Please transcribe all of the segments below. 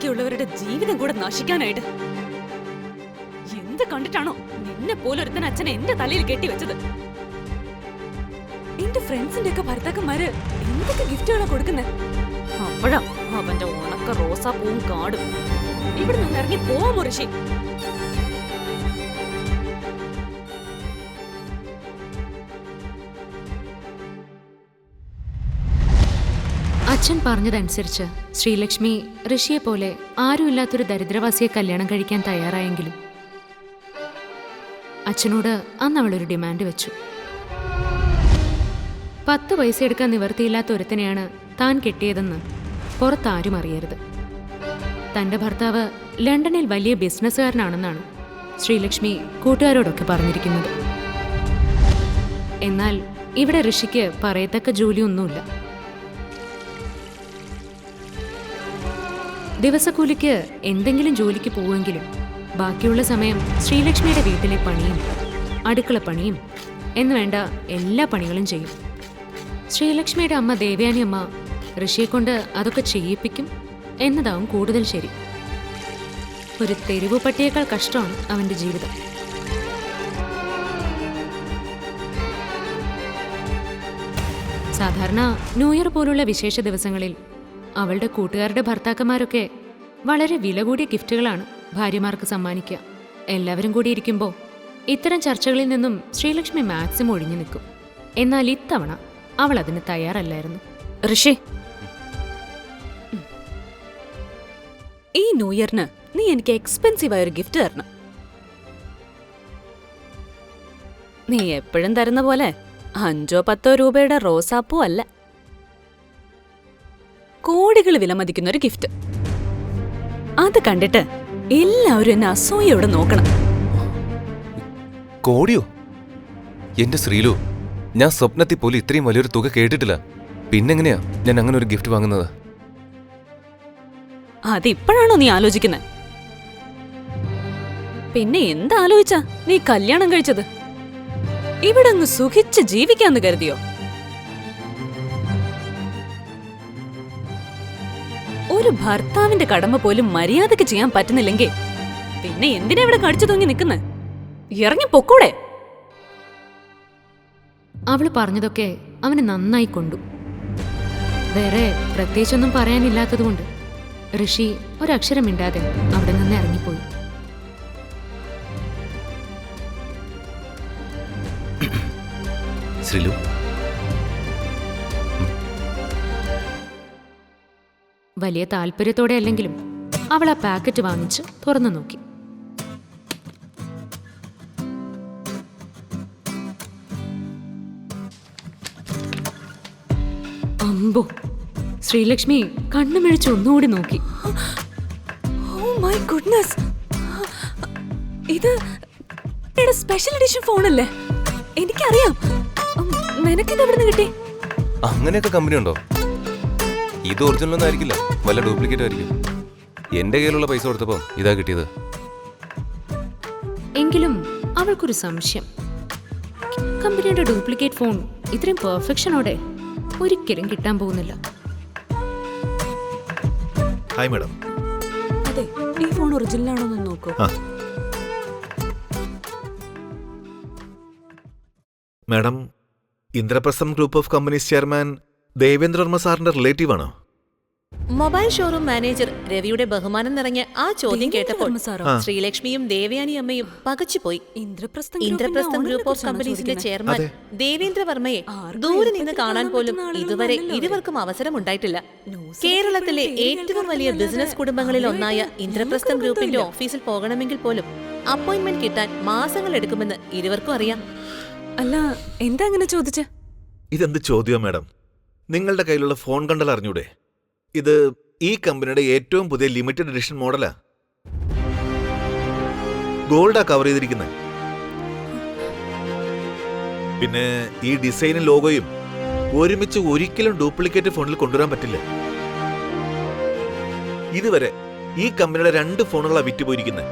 ബാക്കിയുള്ളവരുടെ ജീവിതം കൂടെ നശിക്കാനായിട്ട്. എന്ത് കണ്ടിട്ടാണോ നിന്നെ പോലൊരുത്തൻ അച്ഛനെ എന്റെ തലയിൽ കെട്ടിവെച്ചത്? എന്റെ ഫ്രണ്ട്സിന്റെ ഒക്കെ ഭർത്താക്കന്മാര് എന്തൊക്കെ ഗിഫ്റ്റുകളാ കൊടുക്കുന്നത്. അപ്പോഴാ അവന്റെ ഉണക്ക റോസാപ്പൂവും കാടും. ഇവിടെ നിന്ന് ഇറങ്ങി പോവാ മുറിശി. അച്ഛൻ പറഞ്ഞതനുസരിച്ച് ശ്രീലക്ഷ്മി ഋഷിയെ പോലെ ആരുമില്ലാത്തൊരു ദരിദ്രവാസിയെ കല്യാണം കഴിക്കാൻ തയ്യാറായെങ്കിലും അച്ഛനോട് അന്ന് അവളൊരു ഡിമാൻഡ് വെച്ചു. 10 പൈസ എടുക്കാൻ നിവർത്തിയില്ലാത്ത ഒരുത്തനെയാണ് താൻ കെട്ടിയതെന്ന് പുറത്താരും അറിയരുത്. തന്റെ ഭർത്താവ് ലണ്ടനിൽ വലിയ ബിസിനസ്സുകാരനാണെന്നാണ് ശ്രീലക്ഷ്മി കൂട്ടുകാരോടൊക്കെ പറഞ്ഞിരിക്കുന്നത്. എന്നാൽ ഇവിടെ ഋഷിക്ക് പറയത്തക്ക ജോലിയൊന്നുമില്ല. ദിവസക്കൂലിക്ക് എന്തെങ്കിലും ജോലിക്ക് പോവുമെങ്കിലും ബാക്കിയുള്ള സമയം ശ്രീലക്ഷ്മിയുടെ വീട്ടിലെ പണിയും അടുക്കളപ്പണിയും എന്ന് വേണ്ട എല്ലാ പണികളും ചെയ്യും. ശ്രീലക്ഷ്മിയുടെ അമ്മ ദേവയാനി അമ്മ ഋഷിയെ കൊണ്ട് അതൊക്കെ ചെയ്യിപ്പിക്കും എന്നതാവും കൂടുതൽ ശരി. ഒരു തെരുവു പട്ടിയേക്കാൾ കഷ്ടമാണ് അവന്റെ ജീവിതം. സാധാരണ ന്യൂ ഇയർ പോലുള്ള വിശേഷ ദിവസങ്ങളിൽ അവളുടെ കൂട്ടുകാരുടെ ഭർത്താക്കന്മാരൊക്കെ വളരെ വില കൂടിയ ഗിഫ്റ്റുകളാണ് ഭാര്യമാർക്ക് സമ്മാനിക്കുക. എല്ലാവരും കൂടി ഇരിക്കുമ്പോൾ ഇത്തരം ചർച്ചകളിൽ നിന്നും ശ്രീലക്ഷ്മി മാക്സിമം ഒഴിഞ്ഞു നിൽക്കും. എന്നാൽ ഇത്തവണ അവൾ അതിന് തയ്യാറല്ലായിരുന്നു. ഋഷി, ഈ ന്യൂ ഇയറിന് നീ എനിക്ക് എക്സ്പെൻസീവ് ആയൊരു ഗിഫ്റ്റ് തരണം. നീ എപ്പോഴും തരുന്ന പോലെ 5-10 രൂപയുടെ റോസാപ്പൂ അല്ല, കോടികൾ വിലമതിക്കുന്ന ഒരു ഗിഫ്റ്റ്. അത് കണ്ടിട്ട് എല്ലാവരും എന്നെ അസൂയോടെ നോക്കണം. കോടിയോ? എന്റെ ശ്രീലു, ഞാൻ സ്വപ്നത്തിൽ പോലും ഇത്രയും വലിയൊരു തുക കേട്ടിട്ടില്ല. പിന്നെങ്ങനെയാ ഞാൻ അങ്ങനെ ഒരു ഗിഫ്റ്റ് വാങ്ങുന്നത്? അതിപ്പോഴാണോ നീ ആലോചിക്കുന്നത്? പിന്നെ എന്താലോചിച്ചാ നീ കല്യാണം കഴിച്ചത്? ഇവിടെ അങ്ങ് സുഖിച്ച് ജീവിക്കാന്ന് കരുതിയോ? ഒരു ഭർത്താവിന്റെ കടമ പോലും മര്യാദക്ക് ചെയ്യാൻ പറ്റുന്നില്ലെങ്കിൽ പിന്നെ എന്തിനാ ഇവിടെ കടിച്ചു തൂങ്ങി നിൽക്കുന്നത്? ഇറങ്ങി പൊക്കൂടെ? അവള് പറഞ്ഞതൊക്കെ അവന് നന്നായി കൊണ്ടു. വേറെ പ്രത്യേകിച്ചൊന്നും പറയാനില്ലാത്തതുകൊണ്ട് ഋഷി ഒരക്ഷരം മിണ്ടാതെ അവിടെ നിന്ന് ഇറങ്ങിപ്പോയി. ശ്രീലു, വലിയ താല്പര്യത്തോടെ അല്ലെങ്കിലും അവൾ ആ പാക്കറ്റ് വാങ്ങിച്ച് തുറന്നു നോക്കി. അമ്പോ! ശ്രീലക്ഷ്മി കണ്ണുമിഴിച്ച് ഒന്നുകൂടി നോക്കി. ഓ മൈ ഗുഡ്നസ്, ഇത് സ്പെഷ്യൽ എഡിഷൻ ഫോണല്ലേ? എനിക്കറിയാം. നിനക്കിത് എവിടെ നിന്ന് കിട്ടി? അങ്ങനെയൊക്കെ കമ്പനി ഉണ്ടോ? ഇത് ഒറിജിനൽ ഒന്നും ആയിരിക്കില്ല, വല്ല ഡ്യൂപ്ലിക്കേറ്റ് ആയിരിക്കും. എന്റെ കയ്യിലുള്ള പൈസ കൊടുത്തപ്പോ ഇതാ കിട്ടിയത്. എങ്കിലും അവൾക്കൊരു സംശയം. കമ്പനിയുടെ ഡ്യൂപ്ലിക്കേറ്റ് ഫോൺ ഇത്രയും പെർഫെക്ഷനോടെ ഒരിക്കലും കിട്ടാൻ പോകുന്നില്ല. Hi madam. അതെ, ഈ ഫോൺ ഒറിജിനൽ ആണോ എന്ന് നോക്കൂ. Madam, Indraprastham group of companies chairman Devendra Varma സാറിന്റെ റിലേറ്റീവ് ആണോ? മൊബൈൽ ഷോറൂം മാനേജർ രവിയുടെ ബഹുമാനം നിറഞ്ഞ ആ ചോദ്യം കേട്ടപ്പോൾ ശ്രീലക്ഷ്മിയും ദേവയാനി അമ്മയും പകച്ചുപോയി. ഇന്ദ്രപ്രസ്ഥം ഗ്രൂപ്പ് ഓഫ് കമ്പനീസിന്റെ ചെയർമാൻ ദേവേന്ദ്ര വർമ്മയെ ദൂരെ നിന്ന് കാണാൻ പോലും ഇതുവരെ ഇരുവർക്കും അവസരം ഉണ്ടായിട്ടില്ല. കേരളത്തിലെ ഏറ്റവും വലിയ ബിസിനസ് കുടുംബങ്ങളിൽ ഒന്നായ ഇന്ദ്രപ്രസ്ഥം ഗ്രൂപ്പിന്റെ ഓഫീസിൽ പോകണമെങ്കിൽ പോലും അപ്പോയിന്റ്മെന്റ് കിട്ടാൻ മാസങ്ങൾ എടുക്കുമെന്ന് ഇരുവർക്കും അറിയാം. അല്ല, എന്താ അങ്ങനെ ചോദിച്ചേ? ഇതെന്ത് ചോദ്യം മാഡം? നിങ്ങളുടെ കയ്യിലുള്ള ഫോൺ കണ്ടാൽ അറിഞ്ഞൂടെ? ഇത് ഈ കമ്പനിയുടെ ഏറ്റവും പുതിയ ലിമിറ്റഡ് എഡിഷൻ മോഡലാ. ഗോൾഡാ കവർ ചെയ്തിരിക്കുന്നത്. പിന്നെ ഈ ഡിസൈനും ലോഗോയും ഒരുമിച്ച് ഒരിക്കലും ഡ്യൂപ്ലിക്കേറ്റ് ഫോണിൽ കൊണ്ടുവരാൻ പറ്റില്ല. ഇതുവരെ ഈ കമ്പനിയുടെ 2 ഫോണുകളാണ് വിറ്റുപോയിരിക്കുന്നത്.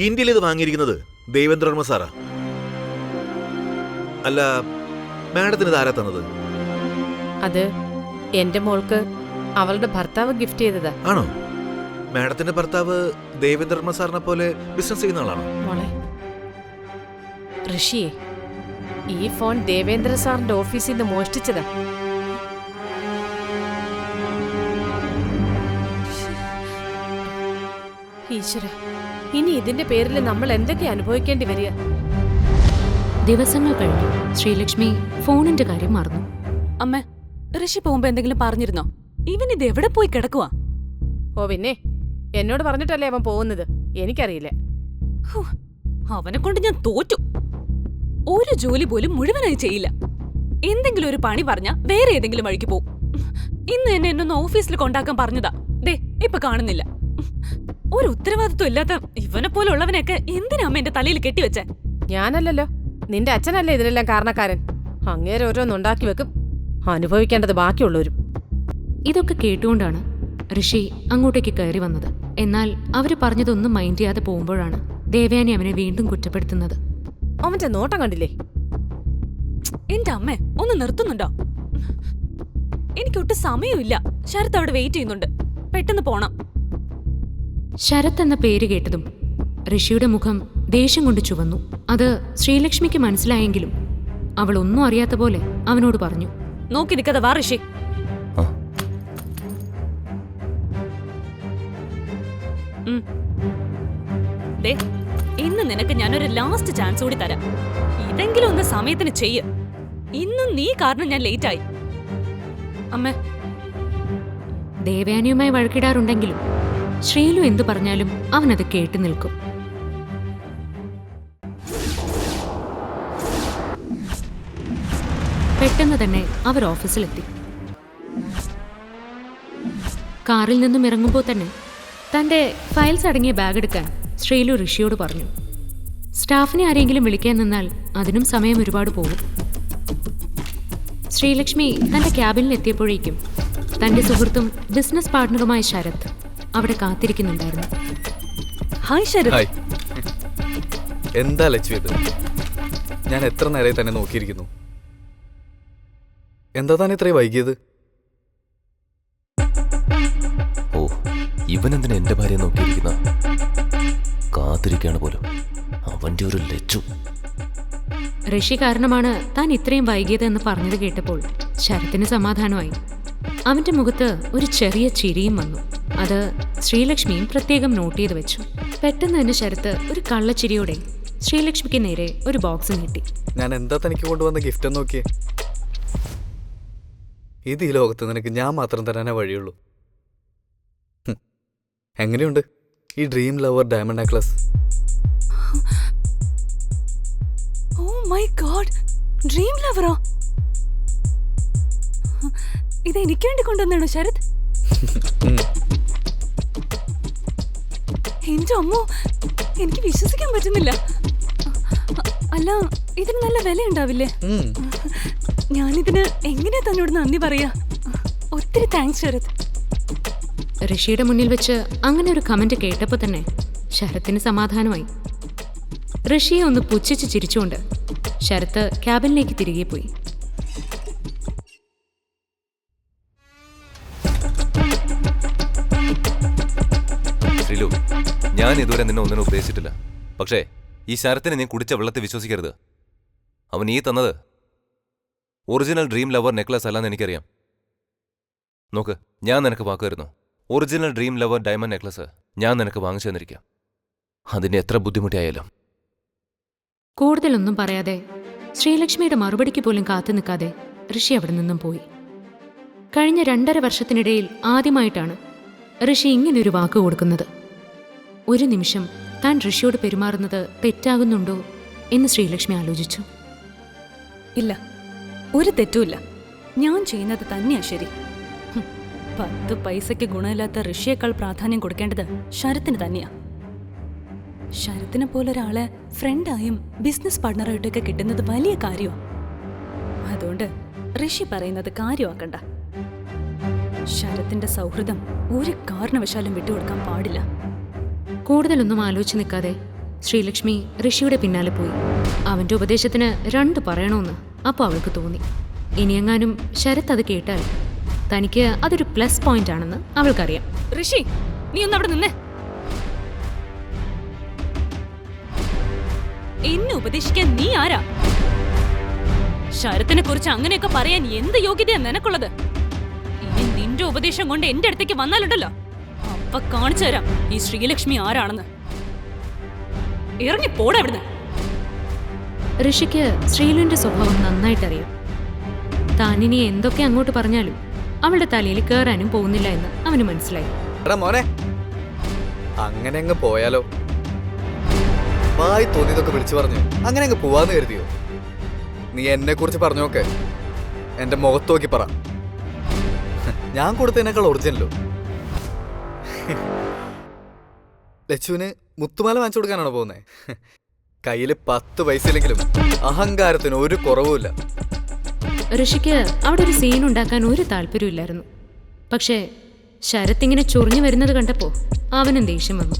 ഇന്ത്യയിൽ ഇത് വാങ്ങിയിരിക്കുന്നത് ദേവേന്ദ്ര വർമ്മ സാറാ. അല്ല, മാഡത്തിന് ഇത് ആരാ തന്നത്? അത് എന്റെ മോൾക്ക് അവളുടെ ഭർത്താവ് ഗിഫ്റ്റ് ചെയ്തതാ. ആണോ? മാഡത്തിന്റെ ഭർത്താവ് ദേവേന്ദ്രവർമ്മ സാറിനെ പോലെ ബിസിനസ് ചെയ്യുന്ന ആളാണോ? മോളെ ഋഷിയെ, ഈ ഫോൺ ദേവേന്ദ്ര സാറിന്റെ ഓഫീസിൽ നിന്ന് മോഷ്ടിച്ചതാ. ഈശ്വര, ഇനി ഇതിന്റെ പേരിൽ നമ്മൾ എന്തൊക്കെ അനുഭവിക്കേണ്ടി വരിക? ദിവസങ്ങൾ കഴിഞ്ഞു. ശ്രീലക്ഷ്മി ഫോണിന്റെ കാര്യം മറന്നു. അമ്മ, ഋഷി പോകുമ്പോ എന്തെങ്കിലും പറഞ്ഞിരുന്നോ? ഇവൻ ഇത് എവിടെ പോയി കിടക്കുവാ? ഓ പിന്നെ, എന്നോട് പറഞ്ഞിട്ടല്ലേ അവൻ പോകുന്നത്? എനിക്കറിയില്ല. ഹൂ, അവനെ കൊണ്ട് ഞാൻ തോറ്റു. ഒരു ജോലി പോലും മുഴുവനായി ചെയ്യില്ല. എന്തെങ്കിലും ഒരു പണി പറഞ്ഞാ വേറെ ഏതെങ്കിലും വഴിക്ക് പോവും. ഇന്ന് എന്നെ എന്നൊന്ന് ഓഫീസിൽ കൊണ്ടാക്കാൻ പറഞ്ഞതാ. ദേ ഇപ്പൊ കാണുന്നില്ല. ഒരു ഉത്തരവാദിത്വം ഇല്ലാത്ത ഇവനെ പോലുള്ളവനെയൊക്കെ എന്തിനാ അമ്മ എന്റെ തലയിൽ കെട്ടിവെച്ചേ? ഞാനല്ലല്ലോ, നിന്റെ അച്ഛനല്ലേ ഇതിനെല്ലാം കാരണക്കാരൻ. അങ്ങേരെ ഓരോന്നുണ്ടാക്കി വെക്കും, അനുഭവിക്കേണ്ടത് ബാക്കിയുള്ളവരും. ഇതൊക്കെ കേട്ടുകൊണ്ടാണ് ഋഷി അങ്ങോട്ടേക്ക് കയറി വന്നത്. എന്നാൽ അവര് പറഞ്ഞതൊന്നും മൈൻഡ് ചെയ്യാതെ പോകുമ്പോഴാണ് ദേവയാനി അവനെ വീണ്ടും കുറ്റപ്പെടുത്തുന്നത്. അവന്റെ നോട്ടം കണ്ടില്ലേ? എന്റെ അമ്മ ഒന്ന് നിർത്തുന്നുണ്ടോ? എനിക്കൊട്ടും സമയമില്ല. ശരത്ത് അവിടെ വെയിറ്റ് ചെയ്യുന്നുണ്ട്. പെട്ടെന്ന് പോണം. ശരത് എന്ന പേര് കേട്ടതും ഋഷിയുടെ മുഖം ദേഷ്യം കൊണ്ട് ചുവന്നു. അത് ശ്രീലക്ഷ്മിക്ക് മനസ്സിലായെങ്കിലും അവൾ ഒന്നും അറിയാത്ത പോലെ അവനോട് പറഞ്ഞു. നോക്കി നിൽക്കാതെ വാ ഋഷി. ദേ, ഇന്ന് നിനക്ക് ഞാനൊരു ലാസ്റ്റ് ചാൻസ് കൂടി തരാം. ഇതെങ്കിലും ഒന്ന് സമയത്തിന് ചെയ്യ്. ഇന്നും നീ കാരണം ഞാൻ ലേറ്റ് ആയി. അമ്മേ, ദേവയാനിയുമായി വഴക്കിടാറുണ്ടെങ്കിലും ശ്രീലു എന്തു പറഞ്ഞാലും അവനത് കേട്ടു നിൽക്കും. പെട്ടെന്ന് തന്നെ അവർ ഓഫീസിലെത്തി. കാറിൽ നിന്നും ഇറങ്ങുമ്പോൾ തന്നെ തന്റെ ഫയൽസ് അടങ്ങിയ ബാഗ് എടുക്കാൻ ശ്രീലു ഋഷിയോട് പറഞ്ഞു. സ്റ്റാഫിനെ ആരെങ്കിലും വിളിക്കാൻ നിന്നാൽ അതിനും സമയം ഒരുപാട് പോകും. ശ്രീലക്ഷ്മി തന്റെ ക്യാബിനിൽ എത്തിയപ്പോഴേക്കും തന്റെ സുഹൃത്തും ബിസിനസ് പാർട്ണറുമായ ശരത് അവിടെ കാത്തിരിക്കുന്നുണ്ടായിരുന്നു. ഹായ് ശരത്. ഹായ്. എന്താ ലക്ഷ്മി ഇത്? ഞാൻ എത്ര നേരമായി തന്നെ നോക്കിയിരിക്കുന്നു. എന്താ താൻ ഇത്രയും വൈകിയത്? ഓ, ഇവനെന്തിനാ എന്റെ ഭാര്യയെ നോക്കിയിരിക്കുന്ന? കാത്തിരിക്കാണ് പോലും. അവന്റെ ഒരു ലച്ചു. ഋഷി കാരണമാണ് താൻ ഇത്രയും വൈകിയതെന്ന് പറഞ്ഞത് കേട്ടപ്പോൾ ശരത്തിന് സമാധാനമായി. അവന്റെ മുഖത്ത് ഒരു ചെറിയ ചിരിയും വന്നു. അത് ശ്രീലക്ഷ്മിയും പ്രത്യേകം നോട്ട് ചെയ്ത് വെച്ചു. പെട്ടെന്ന് തന്നെ ശരത്ത് ഒരു കള്ളച്ചിരിയോടെ ശ്രീലക്ഷ്മിക്ക് നേരെ ഒരു ബോക്സ് നീട്ടി. ഞാൻ എന്താ തനിക്ക് കൊണ്ടുവന്ന ഗിഫ്റ്റ് നോക്കിയേ. ഇത് ഈ ലോകത്ത് നിനക്ക് ഞാൻ മാത്രം തരാനേ വഴിയുള്ളൂ. എങ്ങനെയുണ്ട് ഈ dream lover diamond necklace? Oh my god, dream ലവറോ? ഇത് എനിക്ക് വേണ്ടി കൊണ്ടുവന്നാണോ ശരത്? എന്റെ അമ്മോ, എനിക്ക് വിശ്വസിക്കാൻ പറ്റുന്നില്ല. അല്ല, ഇതിന് നല്ല വില ഉണ്ടാവില്ലേ? ഞാനിതിന് എങ്ങനെയാ തന്നോട് നന്ദി പറയാ? ഒത്തിരി താങ്ക്സ് ശരത്. ഋഷിയുടെ മുന്നിൽ വെച്ച് അങ്ങനെ ഒരു കമന്റ് കേട്ടപ്പോൾ തന്നെ ശരത്തിന് സമാധാനമായി. ഋഷിയെ ഒന്ന് പുച്ഛിച്ച് ചിരിച്ചുകൊണ്ട് ശരത്ത് ക്യാബിനിലേക്ക് തിരികെ പോയി. ശ്രീലു, ഞാൻ ഇതുവരെ നിന്നെ ഒന്നിനും ഉപദേശിച്ചിട്ടില്ല. പക്ഷേ ഈ ശരത്തിനെ നീ കുടിച്ച വെള്ളത്തെ വിശ്വസിക്കരുത്. അവൻ ഈ തന്നത് ഒറിജിനൽ ഡ്രീം ലവർ നെക്ലസ് അല്ലാന്ന് എനിക്കറിയാം. നോക്ക്, ഞാൻ നിനക്ക് വാക്ക് തരുന്നു. Original dream lover diamond necklace ഞാൻ നിനക്ക് വാങ്ങിച്ചു തന്നിരിക്കാം. അതിന് എത്ര ബുദ്ധിമുട്ടിയായാലും. കൂടുതലൊന്നും പറയാതെ ശ്രീലക്ഷ്മിയുടെ മറുപടിക്ക് പോലും കാത്തു നിൽക്കാതെ ഋഷി അവിടെ നിന്നും പോയി. കഴിഞ്ഞ 2.5 വർഷത്തിനിടയിൽ ആദ്യമായിട്ടാണ് ഋഷി ഇങ്ങനൊരു വാക്ക് കൊടുക്കുന്നത്. ഒരു നിമിഷം താൻ ഋഷിയോട് പെരുമാറുന്നത് തെറ്റാകുന്നുണ്ടോ എന്ന് ശ്രീലക്ഷ്മി ആലോചിച്ചു. ഇല്ല, ഒരു തെറ്റുമില്ല. ഞാൻ ചെയ്യുന്നത് തന്നെയാ ശരി. 10 പൈസയ്ക്ക് ഗുണമില്ലാത്ത ഋഷിയേക്കാൾ പ്രാധാന്യം കൊടുക്കേണ്ടത് ശരത്തിന് തന്നെയാ. ശരത്തിനെ പോലൊരാളെ ഫ്രണ്ടായും ബിസിനസ് പാർട്ണറായിട്ടൊക്കെ കിട്ടുന്നത് വലിയ കാര്യമാണ്. അതുകൊണ്ട് ഋഷി പറയുന്നത് കാര്യമാക്കണ്ട. ശരത്തിന്റെ സൗഹൃദം ഒരു കാരണവശാലും വിട്ടുകൊടുക്കാൻ പാടില്ല. കൂടുതലൊന്നും ആലോചിച്ച് നിൽക്കാതെ ശ്രീലക്ഷ്മി ഋഷിയുടെ പിന്നാലെ പോയി. അവന്റെ ഉപദേശത്തിന് 2 പറയണമെന്ന് അപ്പോൾ അവൾക്ക് തോന്നി. ഇനിയെങ്ങാനും ശരത് അത് കേട്ടാൽ തനിക്ക് അതൊരു പ്ലസ് പോയിന്റ് ആണെന്ന് അവൾക്കറിയാം. ഋഷി, നീ ഒന്ന് അവിടെ നിന്നേ. എന്നെ ഉപദേശിക്കാൻ നീ ആരാ? ശരത്തിനെ കുറിച്ച് അങ്ങനെയൊക്കെ പറയാൻ എന്ത് യോഗ്യതയാ നിനക്കുള്ളത്? ഇനി നിന്റെ ഉപദേശം കൊണ്ട് എന്റെ അടുത്തേക്ക് വന്നാലുണ്ടല്ലോ, അപ്പൊ കാണിച്ചു തരാം ഈ ശ്രീലക്ഷ്മി ആരാണെന്ന്. ഇറങ്ങി പോടാ ഇവിടുന്ന്. ഋഷിക്ക് ശ്രീലുവിന്റെ സ്വഭാവം നന്നായിട്ടറിയാം. താനിനി എന്തൊക്കെ അങ്ങോട്ട് പറഞ്ഞാലും അവളുടെ തലയിൽ കയറാനും പോകുന്നില്ല എന്ന് അവന് മനസ്സിലായി. എടാ മോനെ, അങ്ങനെ അങ്ങ് പോയാലോ? വായി തോന്നിയതൊക്കെ വിളിച്ചു പറഞ്ഞു അങ്ങനെ അങ്ങ് പോവാന്ന് കരുതിയോ? നീ എന്നെ കുറിച്ച് പറഞ്ഞോക്കെ എന്റെ മുഖത്ത് നോക്കി പറ. ഞാൻ കൊടുത്തതിനേക്കാൾ ഒറിജിനലോ? ലച്ചുവിന് മുത്തുമാല വാങ്ങിച്ചു കൊടുക്കാനാണോ പോകുന്നേ? കയ്യിൽ 10 പൈസ ഇല്ലെങ്കിലും അഹങ്കാരത്തിന് ഒരു കുറവുമില്ല. ഋഷിക്ക് അവിടെ ഒരു സീൻ ഉണ്ടാക്കാൻ ഒരു താല്പര്യമില്ലായിരുന്നു. പക്ഷേ ശരത് ഇങ്ങനെ ചൊറിഞ്ഞു വരുന്നത് കണ്ടപ്പോൾ അവനും ദേഷ്യം വന്നു.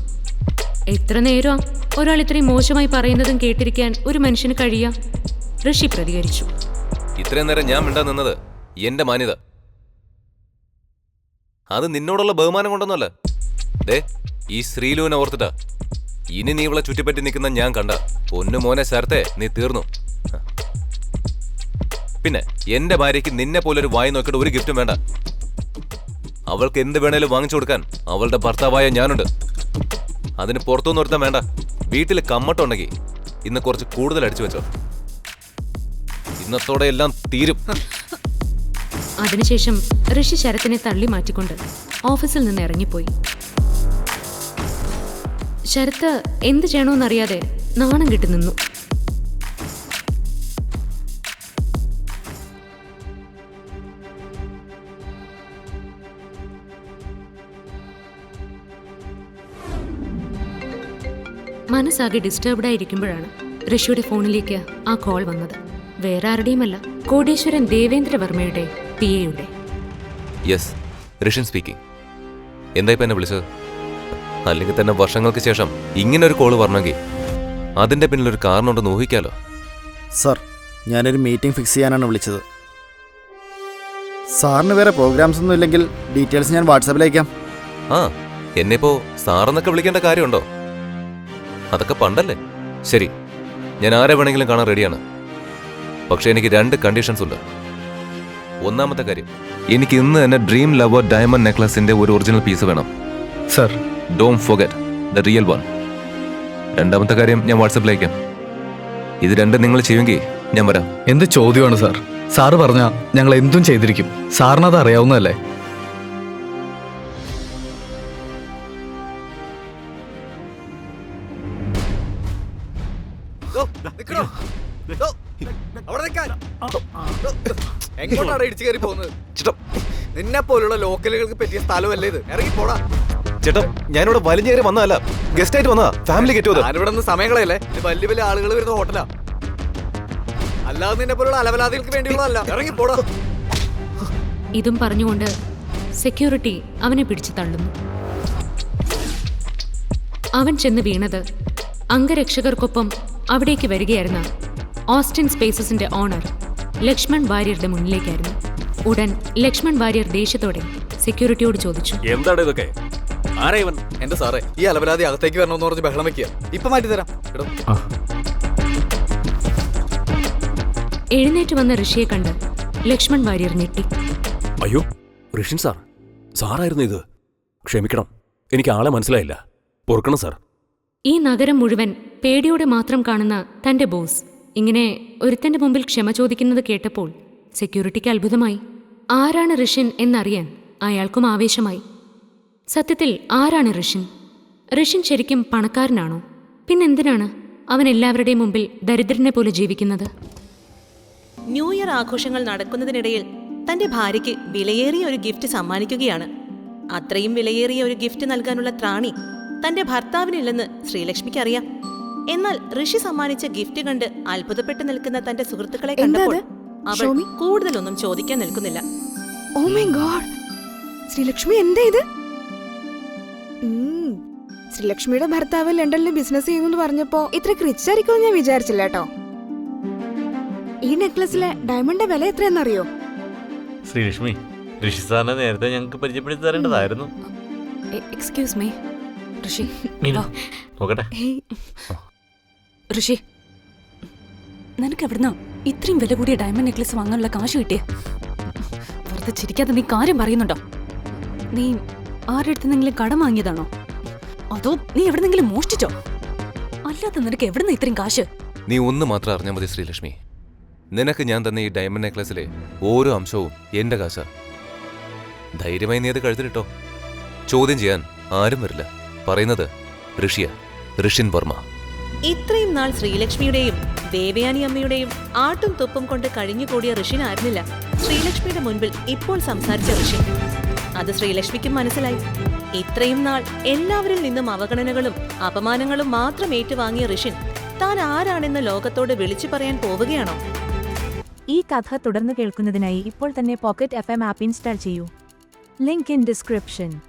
എത്ര നേരം ഒരാൾ ഇത്രയും മോശമായി പറയുന്നതും കേട്ടിരിക്കാൻ ഒരു മനുഷ്യന് കഴിയാ? ഋഷി പ്രതികരിച്ചു. ഇത്രയും നേരം ഞാൻ മിണ്ടാ നിന്നത് എന്റെ മാന്യത. അത് നിന്നോടുള്ള ബഹുമാനം കൊണ്ടൊന്നുമല്ല. ദേ, ഈ ശ്രീലുവിനെ ഓർത്തിട്ടാ. ഇനി നീ ഇവളെ ചുറ്റിപ്പറ്റി നിൽക്കുന്ന ഞാൻ കണ്ട പൊന്നു മോനെ ശരത്തെ, നീ തീർന്നു. പിന്നെ എന്റെ ഭാര്യയ്ക്ക് നിന്നെ പോലൊരു വായി നോക്കിയിട്ട് ഒരു ഗിഫ്റ്റും വേണ്ട. അവൾക്ക് എന്ത് വേണേലും വാങ്ങിച്ചു കൊടുക്കാൻ അവളുടെ ഭർത്താവായ ഞാനുണ്ട്. അതിന് പുറത്തുനിന്ന് ഒരുത്തം വേണ്ട. വീട്ടിൽ കമ്മട്ടുണ്ടെങ്കിൽ ഇന്ന് കുറച്ച് കൂടുതൽ അടിച്ചു വെച്ചോ. ഇന്നത്തോടെ എല്ലാം തീരും. അതിനുശേഷം ഋഷി ശരത്തിനെ തള്ളി മാറ്റിക്കൊണ്ട് ഓഫീസിൽ നിന്ന് ഇറങ്ങിപ്പോയി. ശരത്ത് എന്ത് ചെയ്യണമെന്നറിയാതെ നാണം കെട്ടി നിന്നു. മനസ്സാകെ ഡിസ്റ്റർബ്ഡ് ആയിരിക്കുമ്പോഴാണ് ഋഷിയുടെ ഫോണിലേക്ക് ആ കോൾ വന്നത്. വേറെ ആരുടെയുമല്ല, കോടീശ്വരൻ ദേവേന്ദ്രവർമ്മയുടെ PA-യുടെ. Yes, Rishan speaking. എന്തായിപ്പോ എന്നെ വിളിച്ചത്? അല്ലെങ്കിൽ തന്നെ വർഷങ്ങൾക്ക് ശേഷം ഇങ്ങനെ ഒരു കോള് വരണമെങ്കിൽ അതിന്റെ പിന്നിലൊരു കാരണമുണ്ടെന്ന് ഊഹിക്കാലോ. സർ, ഞാനൊരു മീറ്റിംഗ് ഫിക്സ് ചെയ്യാനാണ് വിളിച്ചത്. സാറിന് വേറെ പ്രോഗ്രാംസ് ഒന്നും ഇല്ലെങ്കിൽ ഡീറ്റെയിൽസ് ഞാൻ വാട്സാപ്പിൽ അയക്കാം. ആ, എന്നെപ്പോ സാറെന്നൊക്കെ വിളിക്കേണ്ട കാര്യമുണ്ടോ? അതൊക്കെ പണ്ടല്ലേ. ശരി, ഞാൻ ആരെ വേണമെങ്കിലും കാണാൻ റെഡിയാണ്. പക്ഷെ എനിക്ക് 2 കണ്ടീഷൻസ് ഉണ്ട്. ഒന്നാമത്തെ കാര്യം, എനിക്ക് ഇന്ന് തന്നെ ഡ്രീം ലവർ ഡയമണ്ട് നെക്ലസിന്റെ ഒരു ഒറിജിനൽ പീസ് വേണം. Sir, don't forget the real one. രണ്ടാമത്തെ കാര്യം ഞാൻ വാട്സാപ്പിൽ അയക്കാം. ഇത് 2 നിങ്ങൾ ചെയ്യുമെങ്കിൽ ഞാൻ വരാം. എന്ത് ചോദ്യമാണ് സാർ? സാറ് പറഞ്ഞാ ഞങ്ങൾ എന്തും ചെയ്തിരിക്കും. സാറിനത് അറിയാവുന്നതല്ലേ? എങ്ങോട്ടാണ് ഇടിച്ചു കയറി പോകുന്നത്? നിന്നെ പോലുള്ള ലോക്കലുകൾക്ക് പറ്റിയ സ്ഥലമല്ലേ ഇത്? ഇറങ്ങി പോടാ. ചേട്ടാ, ഞാനിവിടെ വലിഞ്ഞു കയറി വന്നതല്ല, ഗസ്റ്റ് ആയിട്ട് വന്നതാ. ഫാമിലി കെട്ടുവത്. ഞാനിവിടെ നിന്ന് സമയങ്ങളല്ലേ? ഇത് വലിയ വലിയ ആളുകൾ വരുന്ന ഹോട്ടലാ. അല്ലാതെ നിന്നെ പോലുള്ള അലവലാദികൾക്ക് വേണ്ടിയുള്ളതല്ല. ഇറങ്ങി പോടാ. ഇതും പറഞ്ഞുകൊണ്ട് സെക്യൂരിറ്റി അവനെ പിടിച്ചു തള്ളുന്നു. അവൻ ചെന്ന് വീണത് അംഗരക്ഷകർക്കൊപ്പം അവിടേക്ക് വരികയായിരുന്ന ഓസ്റ്റിൻ സ്പേസസിന്റെ ഓണർ ലക്ഷ്മൺ വാര്യരുടെ മുന്നിലേക്കായിരുന്നു. ഉടൻ ലക്ഷ്മൺ വാര്യർ ദേഷ്യത്തോടെ സെക്യൂരിറ്റിയോട് ചോദിച്ചു, എന്താണ് ഇതൊക്കെ? ആരാ ഇവൻ? എന്റെ സാറേ, ഈ അലവലാതി അകത്തേക്ക് വരണമെന്ന് പറഞ്ഞ് ബഹളം വെക്കുക. ഇപ്പൊ മാറ്റിത്തരാം. എഴുന്നേറ്റ് വന്ന ഋഷിയെ കണ്ട് ലക്ഷ്മൺ വാര്യർ ഞെട്ടി. അയ്യോ, ഋഷിൻ സാർ, സാറായിരുന്നു ഇത്. ക്ഷമിക്കണം, എനിക്ക് ആളെ മനസ്സിലായില്ല. പൊറുക്കണം സാർ. ഈ നഗരം മുഴുവൻ പേടിയോടെ മാത്രം കാണുന്ന തന്റെ ബോസ് ഇങ്ങനെ ഒരുത്തന്റെ മുമ്പിൽ ക്ഷമ ചോദിക്കുന്നത് കേട്ടപ്പോൾ സെക്യൂരിറ്റിക്ക് അത്ഭുതമായി. ആരാണ് ഋഷിൻ എന്നറിയാൻ അയാൾക്കും ആവേശമായി. സത്യത്തിൽ ആരാണ് ഋഷിൻ? ഋഷിൻ ശരിക്കും പണക്കാരനാണോ? പിന്നെന്തിനാണ് അവൻ എല്ലാവരുടെയും മുമ്പിൽ ദരിദ്രനെ പോലെ ജീവിക്കുന്നത്? ന്യൂ ഇയർ ആഘോഷങ്ങൾ നടക്കുന്നതിനിടയിൽ തന്റെ ഭാര്യയ്ക്ക് വിലയേറിയ ഒരു ഗിഫ്റ്റ് സമ്മാനിക്കുകയാണ്. അത്രയും വിലയേറിയ ഒരു ഗിഫ്റ്റ് നൽകാനുള്ള ത്രാണി തന്റെ ഭർത്താവിനില്ലെന്ന് ശ്രീലക്ഷ്മിക്ക് അറിയാം. എന്നാൽ ഋഷി സമ്മാനിച്ച ഗിഫ്റ്റ് കണ്ട് അത്ഭുതപ്പെട്ട് നിൽക്കുന്ന തന്റെ സുഹൃത്തുക്കളെ കണ്ടപ്പോൾ അവൾ കൂടുതലൊന്നും ചോദിക്കാൻ നിൽക്കുന്നില്ല. ഓ മൈ ഗോഡ്, ശ്രീലക്ഷ്മി എന്താ ഇത്? ശ്രീലക്ഷ്മിയുടെ ഭർത്താവ് ലണ്ടനിൽ ബിസിനസ് ചെയ്യുന്നു പറഞ്ഞപ്പോ ഇത്ര റിച്ച് ആയിരിക്കുമെന്ന് ഞാൻ വിചാരിച്ചില്ല കേട്ടോ. ഈ നെക്ലസിലെ ഡയമണ്ടിന്റെ വില എത്രയെന്നറിയോ? ശ്രീലക്ഷ്മി, ഋഷി സാറിനെ നേരത്തെ ഞങ്ങൾക്ക് പരിചയപ്പെടുത്തി തരേണ്ടതായിരുന്നു. എക്സ്ക്യൂസ് മീ ഋഷി മീനു, വാ. നോക്കട്ടെ. ഹേയ്. ഋഷി നിനക്ക് എവിടുന്നാ ഇത്രയും വില കൂടിയ ഡയമണ്ട് നെക്ലസ് വാങ്ങാനുള്ള കാശ് കിട്ടിയ? വെറുതെ ചിരിക്കാതെ നീ കാര്യം പറയുന്നുണ്ടോ? നീ ആരുടെ അടുത്തെങ്കിലും കടം വാങ്ങിയതാണോ? അതോ നീ എവിടെന്നെങ്കിലും മോഷ്ടിച്ചോ? അല്ലാതെ നിനക്ക് എവിടുന്ന ഇത്രയും കാശ്? നീ ഒന്ന് മാത്രം അറിഞ്ഞാൽ മതി ശ്രീലക്ഷ്മി. നിനക്ക് ഞാൻ തന്ന ഈ ഡയമണ്ട് നെക്ലസിലെ ഓരോ അംശവും എന്റെ കാശാ. ധൈര്യമായി നീ അത് കഴുത്തിലിട്ടോ. ചോദ്യം ചെയ്യാൻ ആരും വരില്ല. പറയുന്നത് ഋഷിൻ വർമ്മ. ഇത്രയും നാൾ ശ്രീലക്ഷ്മിയുടെയും ദേവയാനി അമ്മയുടെയും ആട്ടും തുപ്പും കൊണ്ട് കഴിഞ്ഞുകൂടിയ ഋഷിനായിരുന്നില്ല ശ്രീലക്ഷ്മിയുടെ മുൻപിൽ ഇപ്പോൾ സംസാരിച്ച ഋഷി. അത് ശ്രീലക്ഷ്മിക്കും മനസ്സിലായി. ഇത്രയും നാൾ എല്ലാവരിൽ നിന്നും അവഗണനകളും അപമാനങ്ങളും മാത്രം ഏറ്റുവാങ്ങിയ ഋഷിൻ താൻ ആരാണെന്ന് ലോകത്തോട് വിളിച്ചു പറയാൻ പോവുകയാണോ? ഈ കഥ തുടർന്ന് കേൾക്കുന്നതിനായി ഇപ്പോൾ തന്നെ പോക്കറ്റ് FM ആപ്പ് ഇൻസ്റ്റാൾ ചെയ്യൂ. Link in description.